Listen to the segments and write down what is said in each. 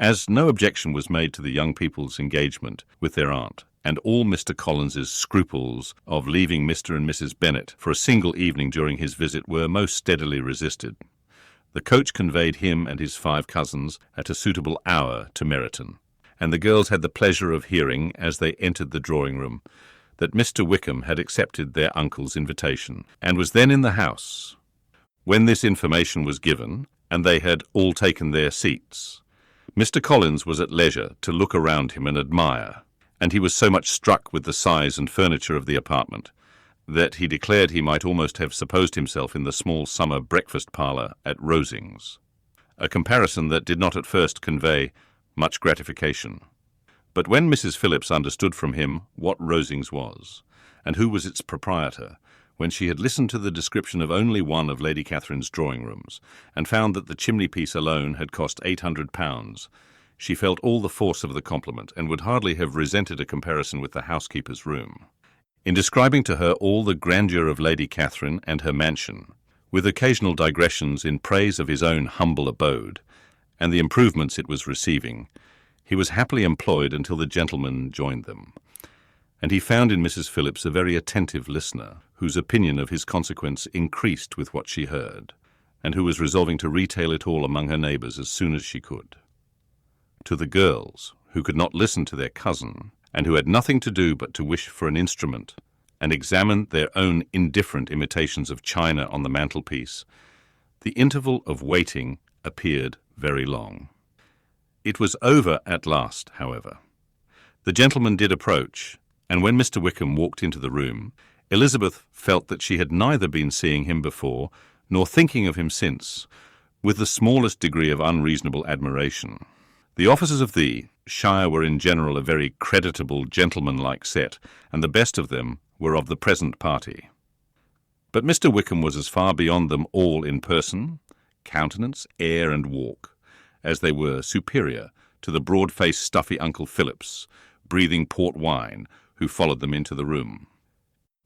As no objection was made to the young people's engagement with their aunt, and all Mr. Collins's scruples of leaving Mr. and Mrs. Bennet for a single evening during his visit were most steadily resisted, the coach conveyed him and his 5 cousins at a suitable hour to Meryton, and the girls had the pleasure of hearing, as they entered the drawing-room, that Mr. Wickham had accepted their uncle's invitation, and was then in the house. When this information was given, and they had all taken their seats, Mr. Collins was at leisure to look around him and admire, and he was so much struck with the size and furniture of the apartment that he declared he might almost have supposed himself in the small summer breakfast parlour at Rosings, a comparison that did not at first convey much gratification. But when Mrs. Phillips understood from him what Rosings was, and who was its proprietor, when she had listened to the description of only one of Lady Catherine's drawing-rooms, and found that the chimney-piece alone had cost £800, she felt all the force of the compliment, and would hardly have resented a comparison with the housekeeper's room. In describing to her all the grandeur of Lady Catherine and her mansion, with occasional digressions in praise of his own humble abode, and the improvements it was receiving, he was happily employed until the gentlemen joined them, and he found in Mrs. Phillips a very attentive listener, whose opinion of his consequence increased with what she heard, and who was resolving to retail it all among her neighbours as soon as she could. To the girls, who could not listen to their cousin, and who had nothing to do but to wish for an instrument, and examine their own indifferent imitations of china on the mantelpiece, the interval of waiting appeared very long. It was over at last, however. The gentleman did approach, and when Mr. Wickham walked into the room, Elizabeth felt that she had neither been seeing him before, nor thinking of him since, with the smallest degree of unreasonable admiration. The officers of the shire were in general a very creditable, gentlemanlike set, and the best of them were of the present party. But Mr. Wickham was as far beyond them all in person, countenance, air, and walk, as they were superior to the broad-faced, stuffy Uncle Phillips, breathing port wine, who followed them into the room.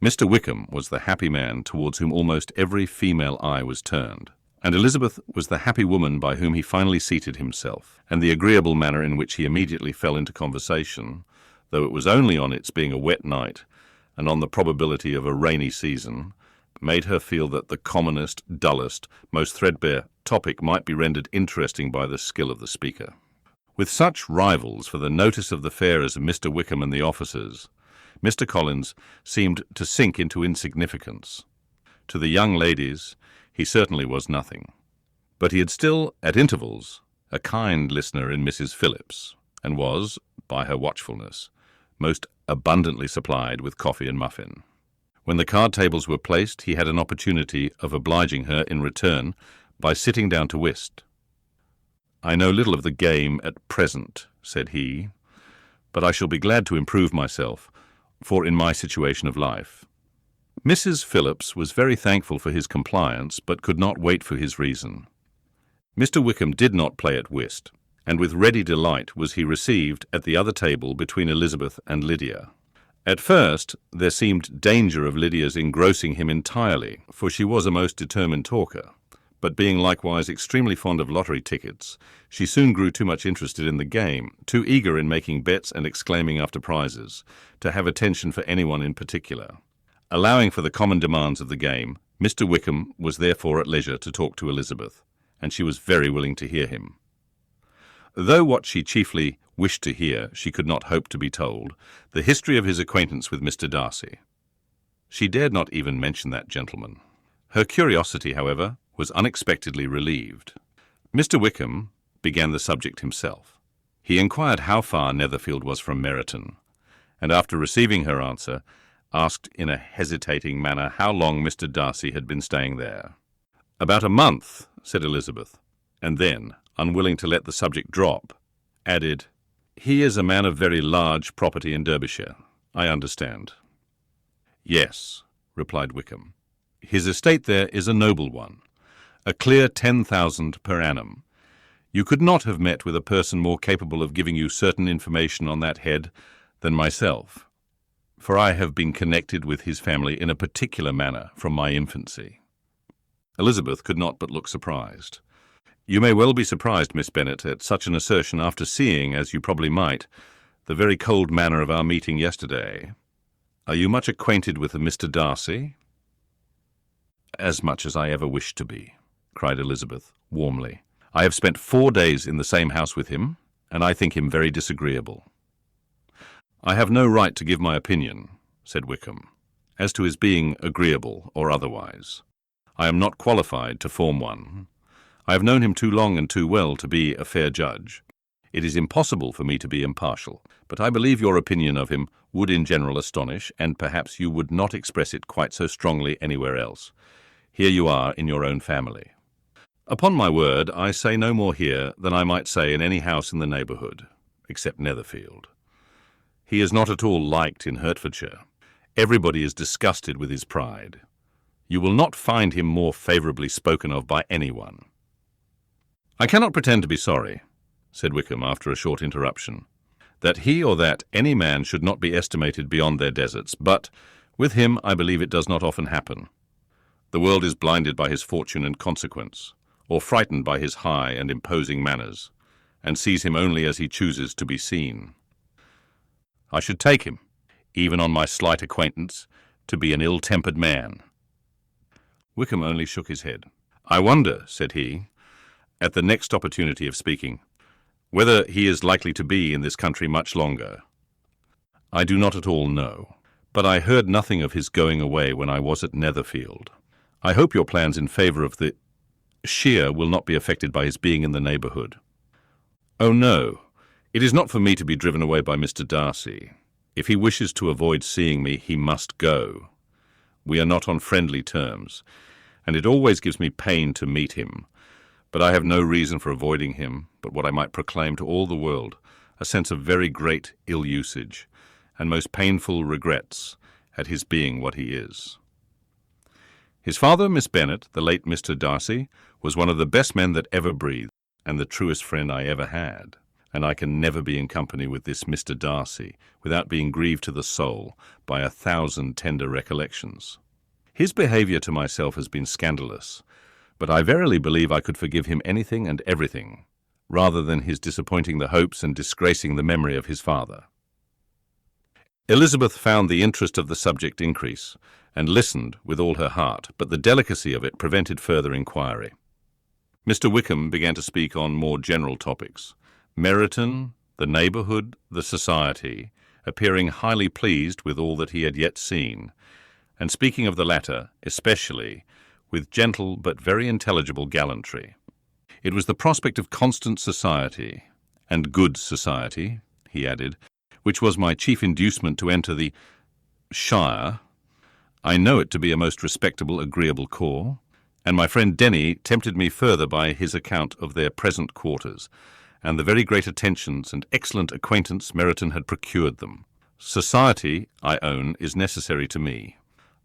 Mr. Wickham was the happy man towards whom almost every female eye was turned, and Elizabeth was the happy woman by whom he finally seated himself, and the agreeable manner in which he immediately fell into conversation, though it was only on its being a wet night, and on the probability of a rainy season, made her feel that the commonest, dullest, most threadbare topic might be rendered interesting by the skill of the speaker. With such rivals for the notice of the fair as Mr. Wickham and the officers, Mr. Collins seemed to sink into insignificance. To the young ladies he certainly was nothing, but he had still, at intervals, a kind listener in Mrs. Phillips, and was, by her watchfulness, most abundantly supplied with coffee and muffin. When the card tables were placed, he had an opportunity of obliging her in return by sitting down to whist. "I know little of the game at present," said he, "but I shall be glad to improve myself, for in my situation of life." Mrs. Phillips was very thankful for his compliance, but could not wait for his reason. Mr. Wickham did not play at whist, and with ready delight was he received at the other table between Elizabeth and Lydia. At first there seemed danger of Lydia's engrossing him entirely, for she was a most determined talker, but being likewise extremely fond of lottery tickets, she soon grew too much interested in the game, too eager in making bets and exclaiming after prizes, to have attention for anyone in particular. Allowing for the common demands of the game, Mr. Wickham was therefore at leisure to talk to Elizabeth, and she was very willing to hear him. Though what she chiefly wished to hear she could not hope to be told, the history of his acquaintance with Mr. Darcy. She dared not even mention that gentleman. Her curiosity, however, was unexpectedly relieved. Mr. Wickham began the subject himself. He inquired how far Netherfield was from Meryton, and after receiving her answer, asked in a hesitating manner how long Mr. Darcy had been staying there. "About a month," said Elizabeth, and then, unwilling to let the subject drop, added, "He is a man of very large property in Derbyshire, I understand." "Yes," replied Wickham. "His estate there is a noble one, a clear 10,000 per annum. You could not have met with a person more capable of giving you certain information on that head than myself, for I have been connected with his family in a particular manner from my infancy." Elizabeth could not but look surprised. You may well be surprised, Miss Bennet, at such an assertion after seeing, as you probably might, the very cold manner of our meeting yesterday. Are you much acquainted with a Mr. Darcy? As much as I ever wished to be, cried Elizabeth, warmly. I have spent 4 days in the same house with him, and I think him very disagreeable. I have no right to give my opinion, said Wickham, as to his being agreeable or otherwise. I am not qualified to form one. I have known him too long and too well to be a fair judge. It is impossible for me to be impartial, but I believe your opinion of him would in general astonish, and perhaps you would not express it quite so strongly anywhere else. Here you are in your own family. Upon my word, I say no more here than I might say in any house in the neighbourhood, except Netherfield. He is not at all liked in Hertfordshire. Everybody is disgusted with his pride. You will not find him more favourably spoken of by anyone. I cannot pretend to be sorry, said Wickham after a short interruption, that he or that any man should not be estimated beyond their deserts, but with him I believe it does not often happen. The world is blinded by his fortune and consequence, or frightened by his high and imposing manners, and sees him only as he chooses to be seen. I should take him, even on my slight acquaintance, to be an ill-tempered man. Wickham only shook his head. I wonder, said he, at the next opportunity of speaking, whether he is likely to be in this country much longer. I do not at all know, but I heard nothing of his going away when I was at Netherfield. I hope your plans in favour of the Shear will not be affected by his being in the neighbourhood. Oh, no. It is not for me to be driven away by Mr. Darcy. If he wishes to avoid seeing me, he must go. We are not on friendly terms, and it always gives me pain to meet him. But I have no reason for avoiding him but what I might proclaim to all the world, a sense of very great ill-usage, and most painful regrets at his being what he is. His father, Miss Bennet, the late Mr. Darcy, was one of the best men that ever breathed, and the truest friend I ever had. And I can never be in company with this Mr. Darcy without being grieved to the soul by 1,000 tender recollections. His behaviour to myself has been scandalous, but I verily believe I could forgive him anything and everything, rather than his disappointing the hopes and disgracing the memory of his father. Elizabeth found the interest of the subject increase, and listened with all her heart, but the delicacy of it prevented further inquiry. Mr. Wickham began to speak on more general topics, Meryton, the neighbourhood, the society, appearing highly pleased with all that he had yet seen, and speaking of the latter, especially, with gentle but very intelligible gallantry. It was the prospect of constant society, and good society, he added, which was my chief inducement to enter the Shire. I know it to be a most respectable, agreeable corps, and my friend Denny tempted me further by his account of their present quarters, and the very great attentions and excellent acquaintance Meryton had procured them. Society, I own, is necessary to me.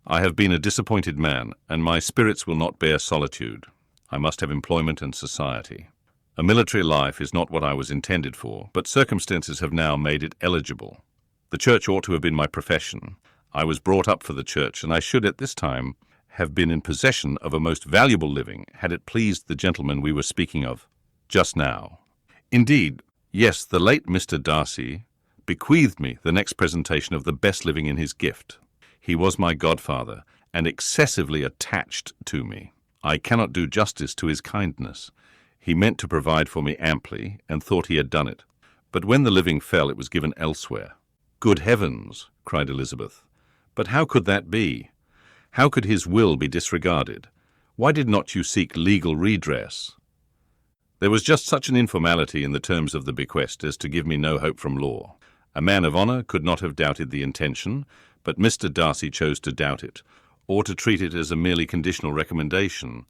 I have been a disappointed man, and my spirits will not bear solitude. I must have employment and society. A military life is not what I was intended for, but circumstances have now made it eligible. The church ought to have been my profession. I was brought up for the church, and I should at this time have been in possession of a most valuable living, had it pleased the gentleman we were speaking of just now. Indeed, yes, the late Mr. Darcy bequeathed me the next presentation of the best living in his gift. He was my godfather, and excessively attached to me. I cannot do justice to his kindness. He meant to provide for me amply, and thought he had done it. But when the living fell, it was given elsewhere. Good heavens, cried Elizabeth. But how could that be? How could his will be disregarded? Why did not you seek legal redress? There was just such an informality in the terms of the bequest as to give me no hope from law. A man of honour could not have doubted the intention, but Mr. Darcy chose to doubt it, or to treat it as a merely conditional recommendation,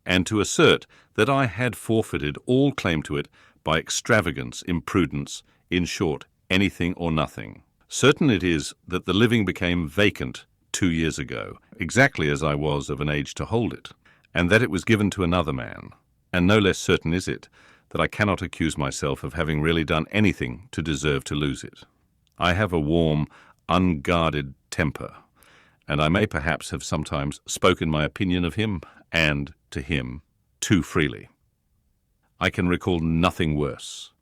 and to assert that I had forfeited all claim to it by extravagance, imprudence, in short, anything or nothing. Certain it is that the living became vacant 2 years ago, exactly as I was of an age to hold it, and that it was given to another man. And no less certain is it that I cannot accuse myself of having really done anything to deserve to lose it. I have a warm, unguarded temper, and I may perhaps have sometimes spoken my opinion of him, and to him, too freely. I can recall nothing worse.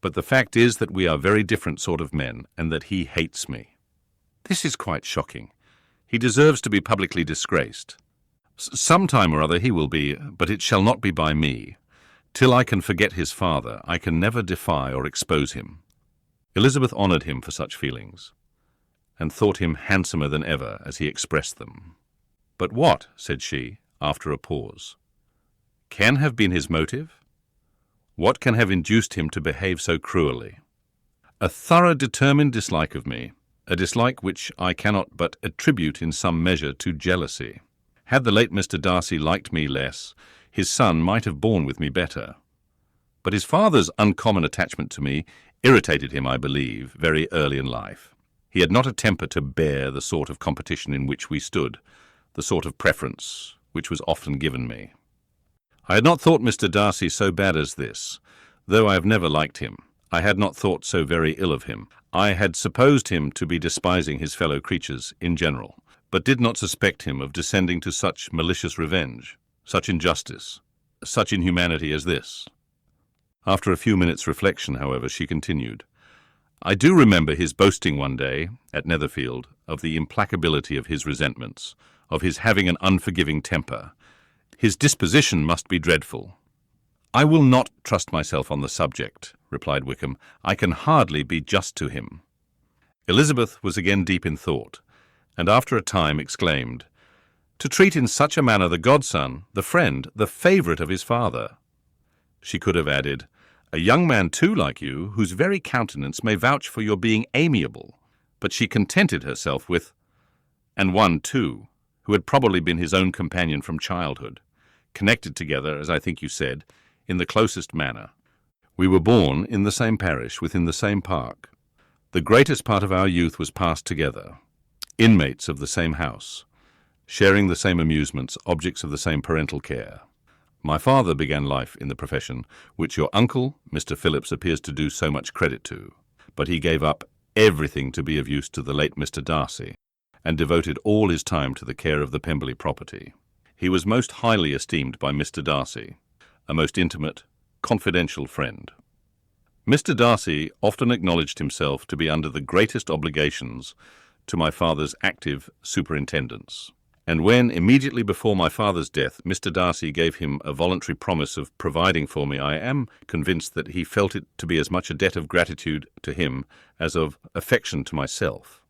But the fact is that we are very different sort of men, and that he hates me. This is quite shocking. He deserves to be publicly disgraced. Some time or other he will be, but it shall not be by me. Till I can forget his father, I can never defy or expose him. Elizabeth honoured him for such feelings, and thought him handsomer than ever as he expressed them. But what, said she, after a pause, can have been his motive? What can have induced him to behave so cruelly? A thorough, determined dislike of me, a dislike which I cannot but attribute in some measure to jealousy. Had the late Mr. Darcy liked me less, his son might have borne with me better. But his father's uncommon attachment to me irritated him, I believe, very early in life. He had not a temper to bear the sort of competition in which we stood, the sort of preference which was often given me. I had not thought Mr. Darcy so bad as this. Though I have never liked him, I had not thought so very ill of him. I had supposed him to be despising his fellow creatures in general, but did not suspect him of descending to such malicious revenge, such injustice, such inhumanity as this. After a few minutes' reflection, however, she continued, I do remember his boasting one day, at Netherfield, of the implacability of his resentments, of his having an unforgiving temper. His disposition must be dreadful. I will not trust myself on the subject, replied Wickham. I can hardly be just to him. Elizabeth was again deep in thought, and after a time exclaimed, To treat in such a manner the godson, the friend, the favourite of his father. She could have added, A young man too like you, whose very countenance may vouch for your being amiable. But she contented herself with, and one too, who had probably been his own companion from childhood, connected together, as I think you said, in the closest manner. We were born in the same parish, within the same park. The greatest part of our youth was passed together, inmates of the same house, sharing the same amusements, objects of the same parental care. My father began life in the profession, which your uncle, Mr. Phillips, appears to do so much credit to, but he gave up everything to be of use to the late Mr. Darcy, and devoted all his time to the care of the Pemberley property. He was most highly esteemed by Mr. Darcy, a most intimate, confidential friend. Mr. Darcy often acknowledged himself to be under the greatest obligations to my father's active superintendence. And when, immediately before my father's death, Mr. Darcy gave him a voluntary promise of providing for me, I am convinced that he felt it to be as much a debt of gratitude to him as of affection to myself.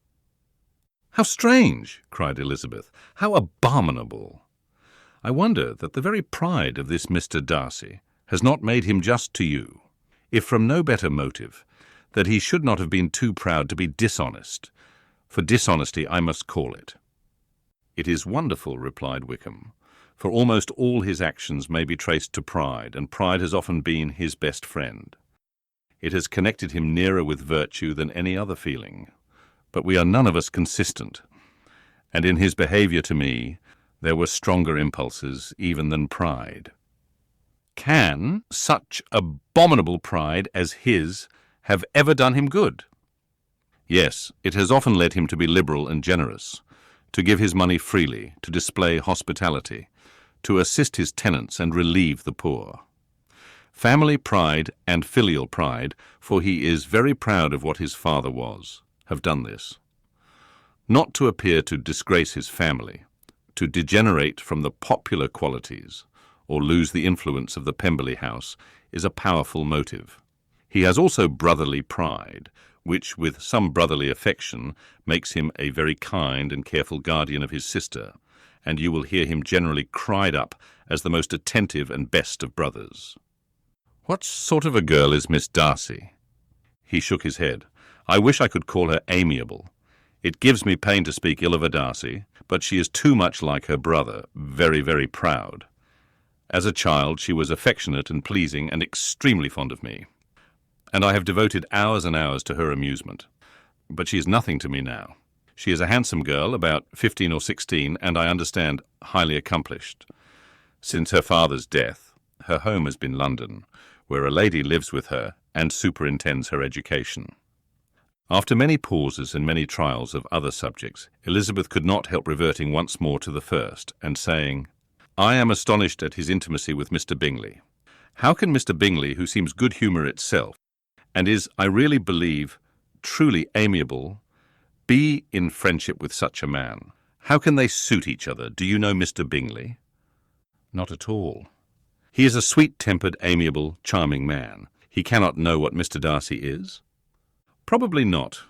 How strange! Cried Elizabeth. How abominable! I wonder that the very pride of this Mr. Darcy has not made him just to you, if from no better motive, that he should not have been too proud to be dishonest. For dishonesty I must call it. It is wonderful, replied Wickham, for almost all his actions may be traced to pride, and pride has often been his best friend. It has connected him nearer with virtue than any other feeling. But we are none of us consistent, and in his behaviour to me there were stronger impulses even than pride. Can such abominable pride as his have ever done him good? Yes, it has often led him to be liberal and generous, to give his money freely, to display hospitality, to assist his tenants and relieve the poor. Family pride and filial pride, for he is very proud of what his father was, have done this. Not to appear to disgrace his family, to degenerate from the popular qualities, or lose the influence of the Pemberley house, is a powerful motive. He has also brotherly pride, which, with some brotherly affection, makes him a very kind and careful guardian of his sister, and you will hear him generally cried up as the most attentive and best of brothers. What sort of a girl is Miss Darcy? He shook his head. I wish I could call her amiable. It gives me pain to speak ill of a Darcy, but she is too much like her brother, very, very proud. As a child she was affectionate and pleasing and extremely fond of me, and I have devoted hours and hours to her amusement. But she is nothing to me now. She is a handsome girl, about 15 or 16, and I understand highly accomplished. Since her father's death, her home has been London, where a lady lives with her and superintends her education. After many pauses and many trials of other subjects, Elizabeth could not help reverting once more to the first, and saying, I am astonished at his intimacy with Mr. Bingley. How can Mr. Bingley, who seems good humour itself, and is, I really believe, truly amiable, be in friendship with such a man? How can they suit each other? Do you know Mr. Bingley? Not at all. He is a sweet-tempered, amiable, charming man. He cannot know what Mr. Darcy is? Probably not.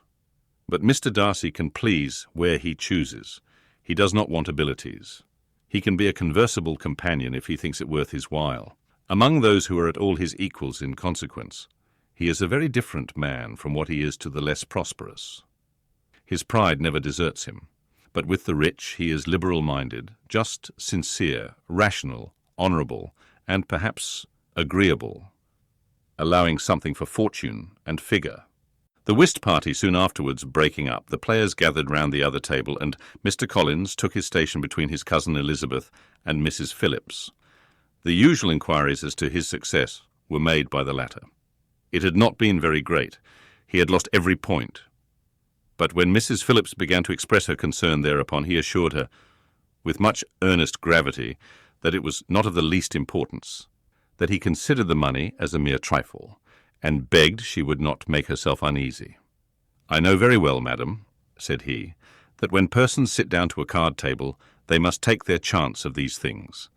But Mr. Darcy can please where he chooses. He does not want abilities. He can be a conversable companion if he thinks it worth his while. Among those who are at all his equals in consequence, he is a very different man from what he is to the less prosperous. His pride never deserts him. But with the rich he is liberal-minded, just, sincere, rational, honourable, and perhaps agreeable, allowing something for fortune and figure. The whist party soon afterwards breaking up, the players gathered round the other table, and Mr. Collins took his station between his cousin Elizabeth and Mrs. Phillips. The usual inquiries as to his success were made by the latter. It had not been very great. He had lost every point. But when Mrs. Phillips began to express her concern thereupon, he assured her, with much earnest gravity, that it was not of the least importance, that he considered the money as a mere trifle, and begged she would not make herself uneasy. "I know very well, madam," said he, "that when persons sit down to a card-table, they must take their chance of these things,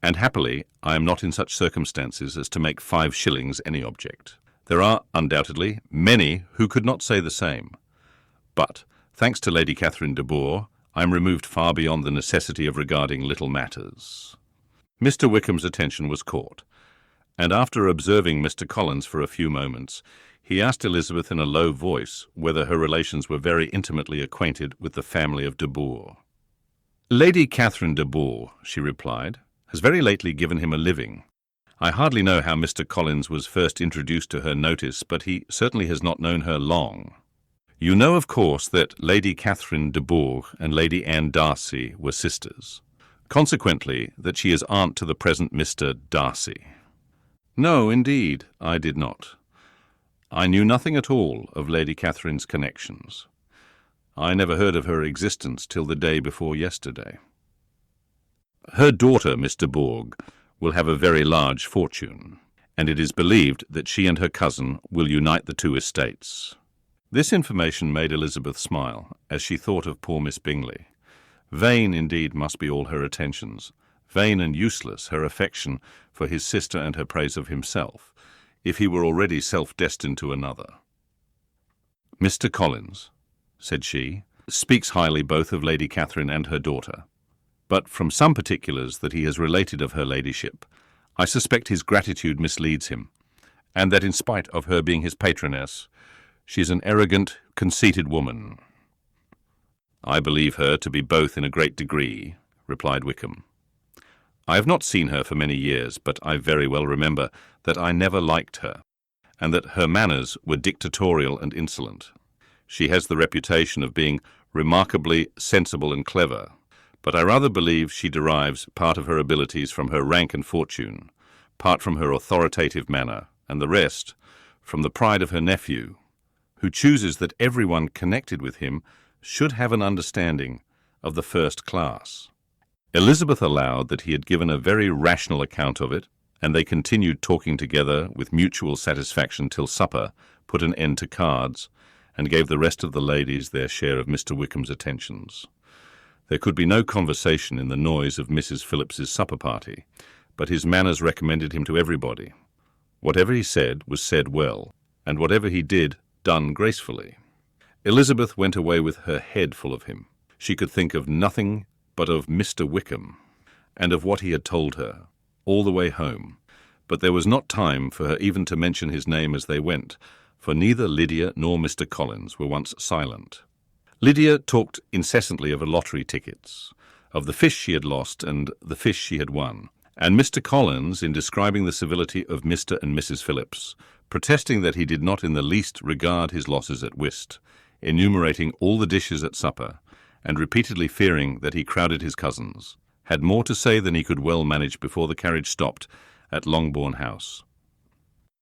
and happily I am not in such circumstances as to make 5 shillings any object. There are, undoubtedly, many who could not say the same. But, thanks to Lady Catherine de Bourgh, I am removed far beyond the necessity of regarding little matters." Mr. Wickham's attention was caught, and after observing Mr. Collins for a few moments, he asked Elizabeth in a low voice whether her relations were very intimately acquainted with the family of de Bourgh. "Lady Catherine de Bourgh," she replied, "has very lately given him a living. I hardly know how Mr. Collins was first introduced to her notice, but he certainly has not known her long. You know, of course, that Lady Catherine de Bourgh and Lady Anne Darcy were sisters. Consequently, that she is aunt to the present Mr. Darcy." "No, indeed, I did not. I knew nothing at all of Lady Catherine's connections. I never heard of her existence till the day before yesterday. Her daughter, Miss de Bourgh, will have a very large fortune, and it is believed that she and her cousin will unite the 2 estates." This information made Elizabeth smile, as she thought of poor Miss Bingley. Vain indeed must be all her attentions, vain and useless her affection for his sister and her praise of himself, if he were already self-destined to another. "Mr. Collins," said she, "speaks highly both of Lady Catherine and her daughter, but from some particulars that he has related of her ladyship, I suspect his gratitude misleads him, and that in spite of her being his patroness, she is an arrogant, conceited woman." "I believe her to be both in a great degree," replied Wickham. "I have not seen her for many years, but I very well remember that I never liked her, and that her manners were dictatorial and insolent. She has the reputation of being remarkably sensible and clever, but I rather believe she derives part of her abilities from her rank and fortune, part from her authoritative manner, and the rest from the pride of her nephew, who chooses that everyone connected with him should have an understanding of the first class." Elizabeth allowed that he had given a very rational account of it, and they continued talking together with mutual satisfaction till supper put an end to cards, and gave the rest of the ladies their share of Mr. Wickham's attentions. There could be no conversation in the noise of Mrs. Phillips's supper party, but his manners recommended him to everybody. Whatever he said was said well, and whatever he did, done gracefully. Elizabeth went away with her head full of him. She could think of nothing but of Mr. Wickham, and of what he had told her, all the way home, but there was not time for her even to mention his name as they went, for neither Lydia nor Mr. Collins were once silent. Lydia talked incessantly of lottery tickets, of the fish she had lost and the fish she had won, and Mr. Collins, in describing the civility of Mr. and Mrs. Phillips, protesting that he did not in the least regard his losses at whist, enumerating all the dishes at supper, and repeatedly fearing that he crowded his cousins, had more to say than he could well manage before the carriage stopped at Longbourn House.